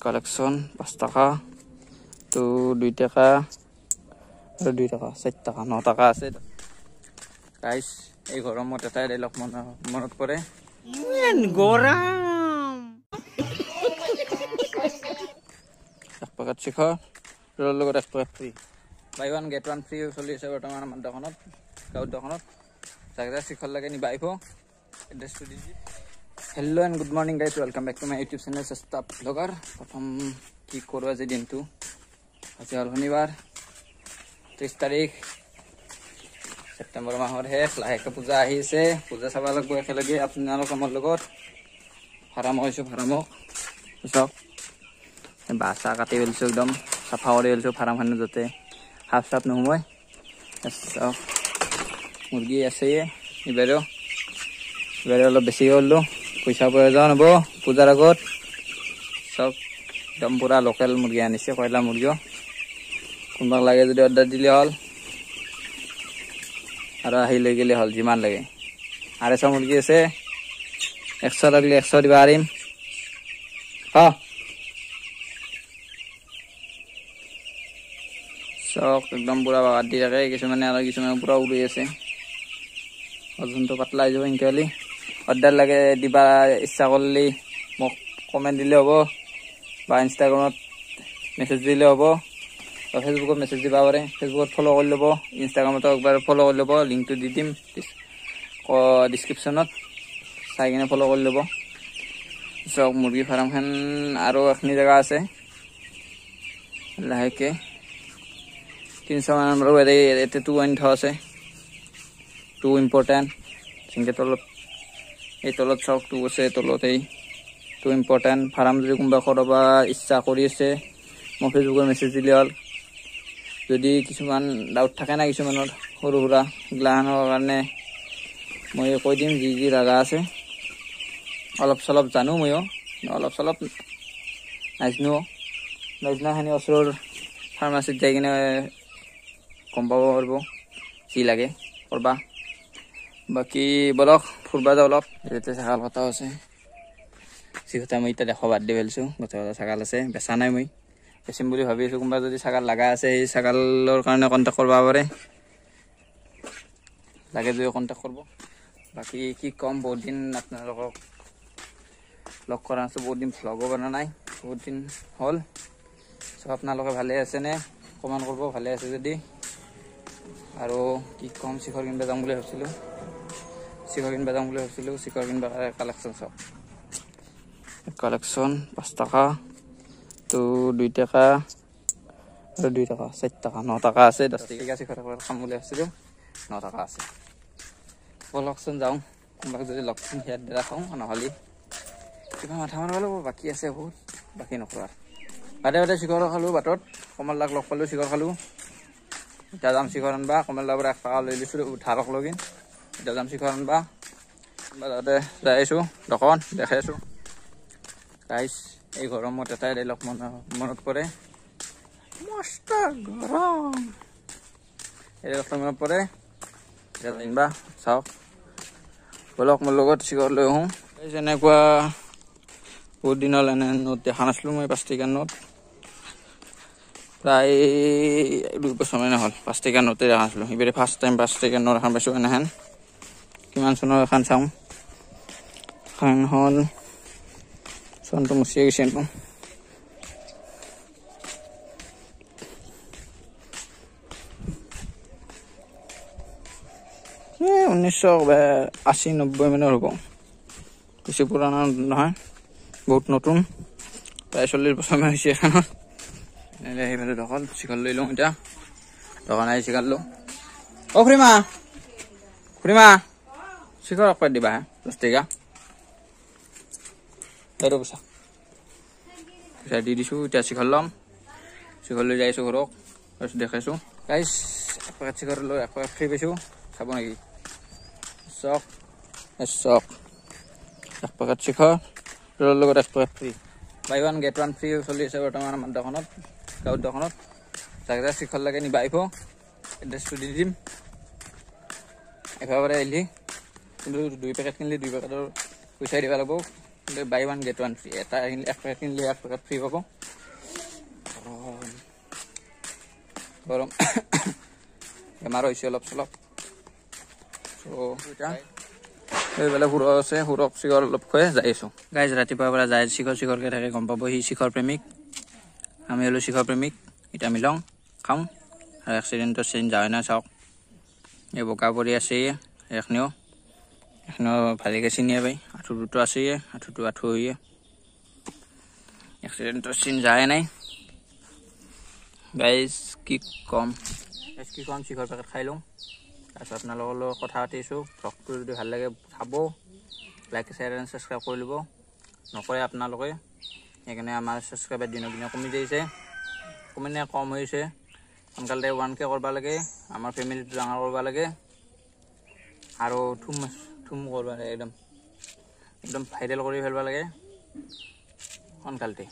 collection 5 টাকা তো 2 টাকা আৰু 2 টাকা 4 টাকা 9 টাকা আছে গাইস এই গৰমত এটাই ডাইলগ মনত পৰে গৰম এক পেকেট শিখৰ ৰৰ লগত এক পেকেট ফ্ৰী বাই 1 গেট 1 ফ্ৰী চলি আছে বৰ্তমান আমাৰ দোকানত গাঁৱৰ দোকানত জাগা শিখৰ লাগে নি বাইফো এড্ৰেছটো দি hello and good morning guys welcome back to my YouTube channel চেষ্টা ব্লগাৰ প্ৰথম কি কৰোঁ আজি দিনটো আজি হ'ল শনিবাৰ 30 তাৰিখ ছেপ্টেম্বৰ মাহৰ শেষ লাহেকৈ পূজা আহিছে পূজা চাব লাগিব একেলগে আপোনালোক আমাৰ লগত ফাৰ্ম হৈছোঁ ফাৰ্মক চাওক বাছা কাটি পেলাইছোঁ একদম চাফা কৰি পেলাইছোঁ ফাৰ্মখন যাতে সাপ চাপ নোসোমায় চাওক মুৰ্গী আছে এইবাৰো অলপ বেছি হ'লোঁ পইচা প্ৰয়োজন হ'ব পূজাৰ আগত চব একদম পুৰা লোকেল মুৰ্গী আনিছে কয়লা মুৰ্গীও কোনোবাক লাগে যদি অৰ্ডাৰ দিলে হ'ল আৰু আহি লৈ গ'লে হ'ল যিমান লাগে আৰু চব মুৰ্গী আছে 100 লাগিলে 100 দিবা পাৰিম চক একদম পুৰা বাগাত দি থাকে কিছুমানে আৰু কিছুমানে পুৰা উৰি আছে ওজনটো পাতলা হৈ যাব ইনকালি অৰ্ডাৰ লাগে দিবা ইচ্ছা কৰিলে মোক কমেণ্ট দিলে হ'ব বা ইনষ্টাগ্ৰামত মেছেজ দিলে হ'ব বা ফেচবুকত মেছেজ দিব পাৰে ফেচবুকত ফ'ল' কৰি ল'ব ইনষ্টাগ্ৰামতো একবাৰ ফ'ল' কৰি ল'ব লিংকটো দি দিম ডিছক্ৰিপশ্যনত চাই কিনে ফ'ল' কৰি ল'ব চক মুৰ্গী ফাৰ্মখন আৰু এখিনি জেগা আছে লাহেকৈ 300 মান নম্বৰৰ ইয়াতে 2 আনি থোৱা আছে 2 ইম্পৰ্টেণ্ট চিংকে তলত এই তলত চাওক 2 আছে তলত এই 2 ইম্পৰ্টেণ্ট ফাৰ্ম যদি কোনোবা কৰিব ইচ্ছা কৰি আছে মোক ফেচবুকত মেছেজ দিলে হ'ল যদি কিছুমান ডাউট থাকে না কিছুমানৰ সৰু সুৰা গ্লাহানৰ কাৰণে মই কৈ দিম যি জাগা আছে অলপ চলপ জানো ময়ো অলপ চলপ নাজনাখিনি ওচৰৰ ফাৰ্মাচীত যাই কিনে গম পাব পাৰিব যি লাগে কৰবা বাকী বলক ফুৰবা যাওঁ অলপ ইয়াতে ছাগাল কথা আছে যি কথা মই এতিয়া দেখাব বাদ দি পেলাইছোঁ গোটা ছাগাল আছে বেচা নাই মই বেচিম বুলি ভাবি আছোঁ কোনোবা যদি ছাগাল লগা আছে সেই ছাগালৰ কাৰণে কণ্টেক্ট কৰিব পাৰে লাগে যদি কণ্টেক্ট কৰিব বাকী কি ক'ম বহুত দিন আপোনালোকক লগ কৰা আছোঁ বহুত দিন ভ্লগো বনা নাই বহুত দিন হ'ল চব আপোনালোকে ভালে আছেনে কমেণ্ট কৰিব ভালে আছে যদি আৰু কি ক'ম শিখৰ কিনিব যাম বুলি ভাবিছিলোঁ শিখৰ কিনিব কালেকশ্যন চাওক কালেকশ্যন 5 টাকা তো 2 টাকা আৰু 2 টাকা 4 টাকা 9 টাকা আছে 10 টকা শিখৰ খাম বুলি ভাবিছিলোঁ 9 টাকা আছে বলকচোন যাওঁ কোনোবাক যদি লগ পাম সিয়াত দেৰা খাওঁ নহ'লে কিবা মাথা মাৰিব লাগিব বাকী আছে বহুত বাকী নকৰা বাটে শিখৰ খালোঁ বাটত কমলাক লগ পালোঁ শিখৰ খালোঁ এতিয়া যাম শিখৰ আনবা কমলাৰ পৰা 1 টকা লৈ লৈছোঁ ধাৰক লগিন এতিয়া যাম শিখৰ আনবা যাওঁতে যাই আছোঁ দোকান দেখাই আছোঁ গাইছ এই গৰমত এটাই ডাইলগ মনত পৰে মস্ত গৰম এই ডাইলগটো মনত পৰে এতিয়া জানিবা চাওক বলক মোৰ লগত শিখৰ লৈ আহোঁ যেনেকুৱা বহুত দিন হ'ল এনে নোট দেখা নাছিলোঁ মই 5 টকাৰ নোট প্ৰায় 2 বছৰমানে হ'ল 5 টকাৰ নোটে দেখা নাছিলোঁ এইবাৰ ফাৰ্ষ্ট টাইম 5 টকাৰ নোট এখন পাইছোঁ এনেহেন কিমান চনৰ এখন চাওঁ এখন হ'ল চনটো মুচিয়ে গৈছে একদম 1980-90 মানৰ হ'ব বেছি পুৰণা নহয় বহুত নতুন প্ৰায় 40 বছৰমান হৈছে এখনত সেইফালে দোকান শিখৰ লৈ লওঁ এতিয়া দোকান আহি শিখৰ লওঁ খুৰীমা শিখৰ অকপাত দিবা 10 টকা পইচা দি দিছোঁ এতিয়া শিখৰ ল'ম শিখৰ লৈ যাইছোঁ ঘৰক তাৰপিছত দেখাইছোঁ গাইছ 1 পেকেট শিখৰ লৈ 1 পেকেট ফ্ৰী পাইছোঁ চাব নেকি চক 1 পেকেট শিখৰ ৰৰ লগত 1 পেকেট ফ্ৰী বাই 1 গেট 1 ফ্ৰী চলি আছে বৰ্তমান আমাৰ দোকানত গাঁৱৰ দোকানত জাগা শিখৰ লাগে নি বাইফো এড্ৰেছটো দি দিম একেবাৰে আহিলি কিন্তু 2 পেকেট কিনিলে 2 পেকেটৰ পইচা দিব লাগিব buy one get one free এটা এক পেকেট কিনিলে এক পেকেট ফ্ৰী পাব গৰম বেমাৰ হৈছে অলপ চলপ এইফালে সুৰ আছে সুৰক চিখৰ অলপ খুৱাই যাই আছোঁ গাইজ ৰাতিপুৱাৰ পৰা যাই চিখৰকে থাকে গম পাব সি চিখৰ প্ৰেমিক আমি হ'লো চিখৰ প্ৰেমিক এতিয়া মিলং খাওঁ আৰু এক্সিডেণ্টৰ চিন যায় না চাওক এই বোকা পৰি আছে এখনিও ভালকৈ চিনিয়ে পাই আঁঠুটোতো আছেয়ে আঁঠু হৈয়ে এক্সিডেণ্টৰ চিন যায় নাই গাইজ কি কম চিখৰ পেকেট খাই লওঁ তাৰপিছত আপোনালোকৰ লগত কথা পাতিছোঁ ব্লগটো যদি ভাল লাগে চাব লাইক শ্বেয়াৰ এণ্ড ছাবস্ক্ৰাইব কৰি ল'ব নকৰে আপোনালোকে সেইকাৰণে আমাৰ ছাবস্ক্ৰাইবাৰ দিনক দিনে কমি যাইছে কম হৈছে সোনকালে 1K কৰিব লাগে আমাৰ ফেমিলিটো ডাঙৰ কৰিব লাগে আৰু থুম কৰিব লাগে একদম ভাইৰেল কৰি ফেলব লাগে সোনকালতে